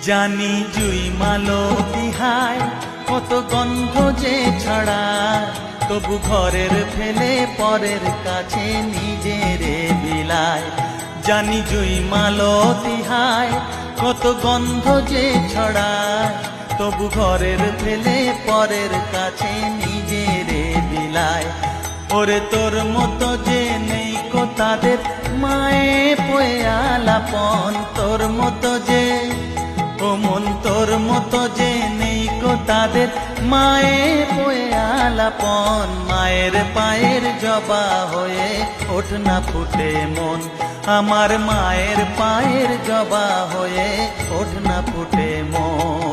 জানি জুই মালতী হায় কত গন্ধ যে ছড়ায়, তবু ঘরের ফেলে পরের কাছে নিজেরে বিলায়। জানি জুই মালতী হায় কত গন্ধ যে ছড়ায়, তবু ঘরের ফেলে পরের কাছে নিজেরে বিলায়। ওরে তোর মতো যে নেই কো তাদের মায়ে পয়ে আলাপন, তোর মতো যে ও মন তোর মতো যে নেই কো তাদের মায়ে পয়ে আলাপন। মায়ের পায়ের জবা হয়ে ওঠ না ফুটে মন, আমার মায়ের পায়ের জবা হয়ে ওঠ না ফুটে মন।